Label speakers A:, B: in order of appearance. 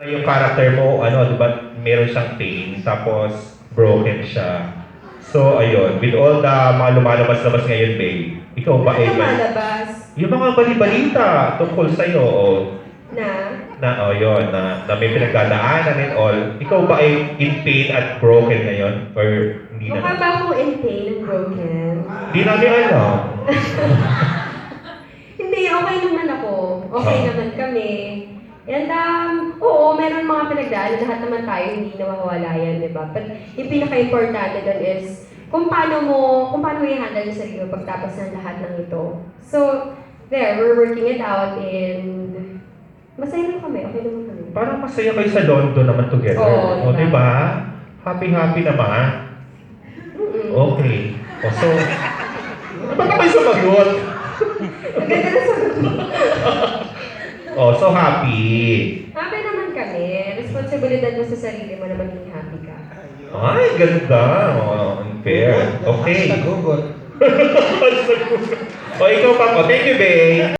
A: Yung character mo, di ba, meron siyang pain, tapos broken siya. So, ayun, with all the mga lumalabas-labas ngayon, babe, ikaw ba ay
B: Lumalabas
A: yung mga bali-balita tungkol sa'yo,
B: na
A: na may pinagdadaanan and all, ikaw ba ay in pain at broken ngayon? Or hindi
B: mukha
A: na?
B: ba akong in pain and broken?
A: Hindi namin alam.
B: Hindi, okay naman ako. Okay
A: Ah.
B: naman kami. And oo, meron mga pinagdaan. Lahat naman tayo hindi nawawala yan, di ba? But yung pinaka-importante doon is kung paano mo i-handle yung sarili mo pagtapos ng lahat ng ito. So, there, we're working it out and masaya lang kami. Okay naman kami.
A: Parang masaya kayo sa London naman together.
B: Oo,
A: O,
B: diba?
A: di ba? Happy-happy naman.
B: Mm-mm.
A: Okay. O, so, ba't ka kayo sumagot?
B: Ang ganda na sagot mo.
A: Oh, so happy.
B: Happy naman kami. Responsibilidad mo sa sarili mo na maging happy ka.
A: Ay, ganda. Oh, unfair. Okay.
C: Hashtag hugot.
A: O, ikaw pa po. Thank you, babe.